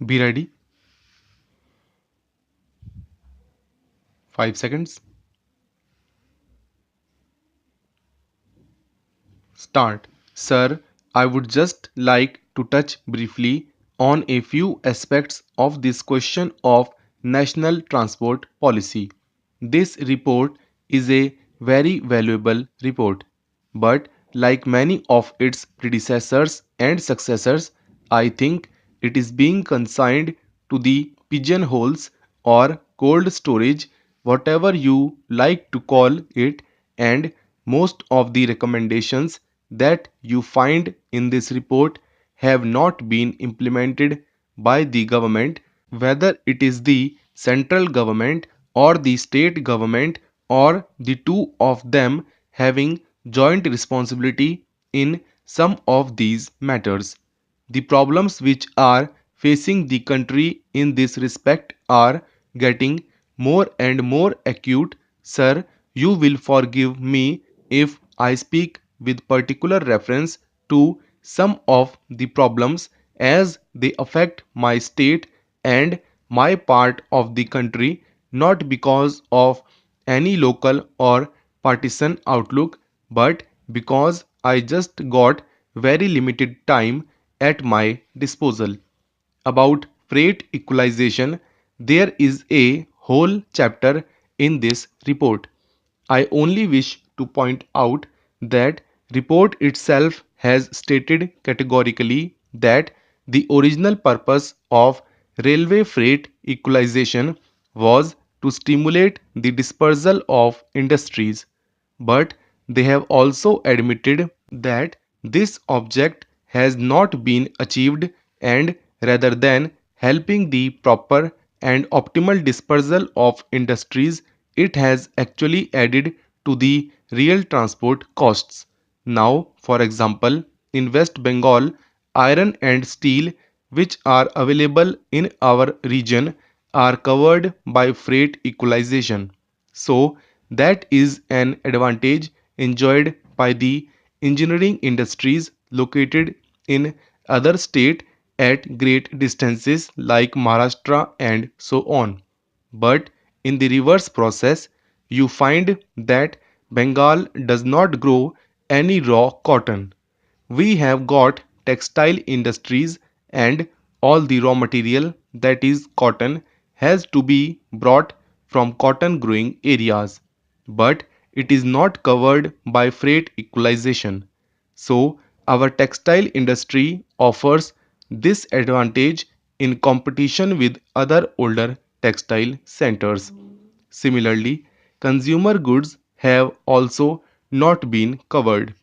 Be ready. 5 seconds. Start. Sir, I would just like to touch briefly on a few aspects of this question of national transport policy. This report is a very valuable report, but like many of its predecessors and successors, I think it is being consigned to the pigeonholes or cold storage, whatever you like to call it, and most of the recommendations that you find in this report have not been implemented by the government, whether it is the central government or the state government or the two of them having joint responsibility in some of these matters. The problems which are facing the country in this respect are getting more and more acute. Sir, you will forgive me if I speak with particular reference to some of the problems as they affect my state and my part of the country, not because of any local or partisan outlook, but because I just got very limited time at my disposal. About freight equalization, there is a whole chapter in this report. I only wish to point out that report itself has stated categorically that the original purpose of railway freight equalization was to stimulate the dispersal of industries, but they have also admitted that this object has not been achieved, and rather than helping the proper and optimal dispersal of industries, it has actually added to the real transport costs. Now, for example, in West Bengal, iron and steel, which are available in our region, are covered by freight equalization. So, that is an advantage enjoyed by the engineering industries located in other states at great distances like Maharashtra and so on. But in the reverse process, you find that Bengal does not grow any raw cotton. We have got textile industries, and all the raw material, that is cotton, has to be brought from cotton growing areas, but it is not covered by freight equalization. So our textile industry offers this advantage in competition with other older textile centers. Similarly, consumer goods have also not been covered.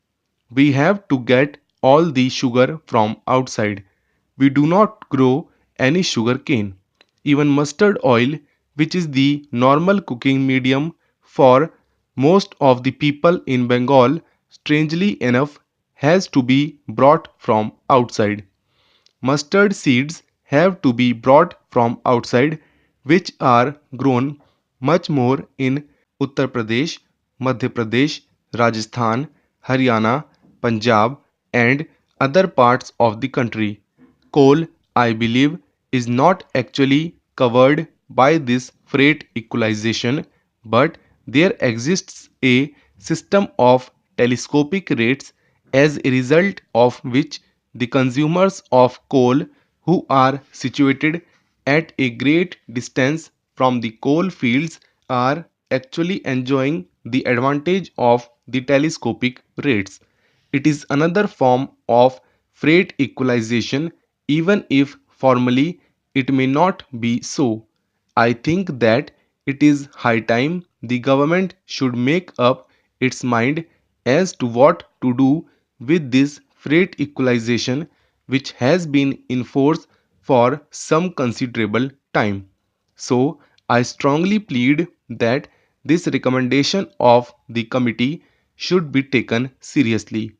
We have to get all the sugar from outside. We do not grow any sugar cane. Even mustard oil, which is the normal cooking medium for most of the people in Bengal, strangely enough, has to be brought from outside. Mustard seeds have to be brought from outside, which are grown much more in Uttar Pradesh, Madhya Pradesh, Rajasthan, Haryana, Punjab, and other parts of the country. Coal, I believe, is not actually covered by this freight equalization, but there exists a system of telescopic rates as a result of which the consumers of coal who are situated at a great distance from the coal fields are actually enjoying the advantage of the telescopic rates. It is another form of freight equalization, even if formally it may not be so. I think that it is high time the government should make up its mind as to what to do with this freight equalization, which has been in force for some considerable time. So, I strongly plead that this recommendation of the committee should be taken seriously.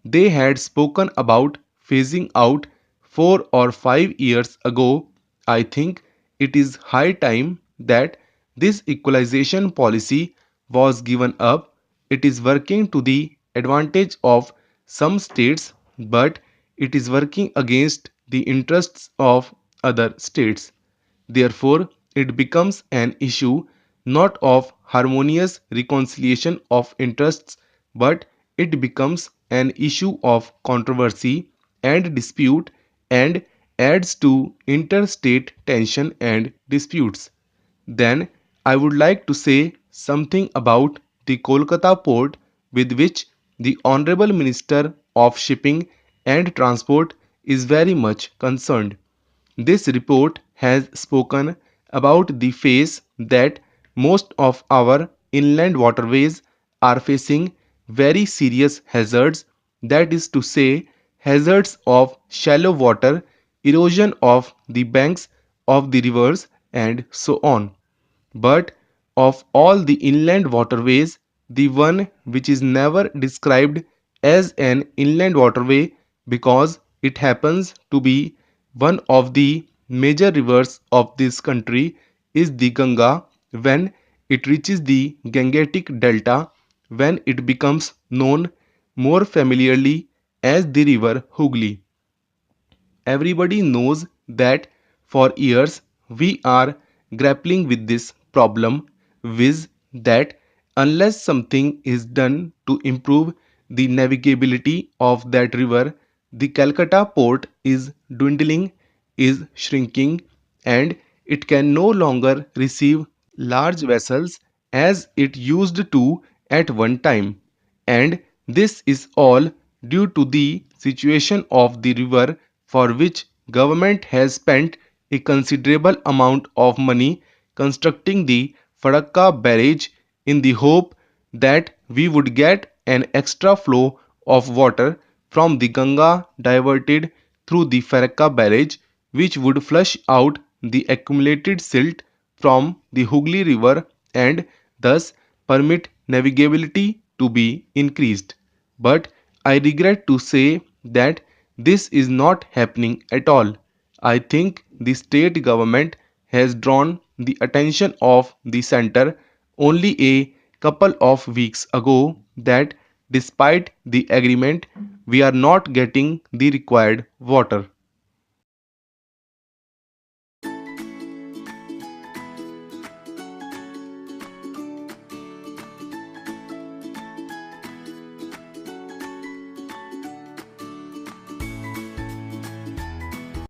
They had spoken about phasing out 4 or 5 years ago. I think it is high time that this equalization policy was given up. It is working to the advantage of some states, but it is working against the interests of other states. Therefore, it becomes an issue not of harmonious reconciliation of interests, but it becomes an issue of controversy and dispute and adds to interstate tension and disputes. Then I would like to say something about the Kolkata port with which the Honorable Minister of Shipping and Transport is very much concerned. This report has spoken about the phase that most of our inland waterways are facing very serious hazards, that is to say, hazards of shallow water, erosion of the banks of the rivers, and so on. But of all the inland waterways, the one which is never described as an inland waterway because it happens to be one of the major rivers of this country is the Ganga when it reaches the Gangetic Delta, when it becomes known more familiarly as the river Hooghly. Everybody knows that for years we are grappling with this problem, viz. That unless something is done to improve the navigability of that river, the Calcutta port is dwindling, is shrinking, and it can no longer receive large vessels as it used to at one time. And this is all due to the situation of the river, for which government has spent a considerable amount of money constructing the Farakka barrage in the hope that we would get an extra flow of water from the Ganga diverted through the Farakka barrage, which would flush out the accumulated silt from the Hooghly river and thus permit navigability to be increased. But I regret to say that this is not happening at all. I think the state government has drawn the attention of the center only a couple of weeks ago that despite the agreement, we are not getting the required water.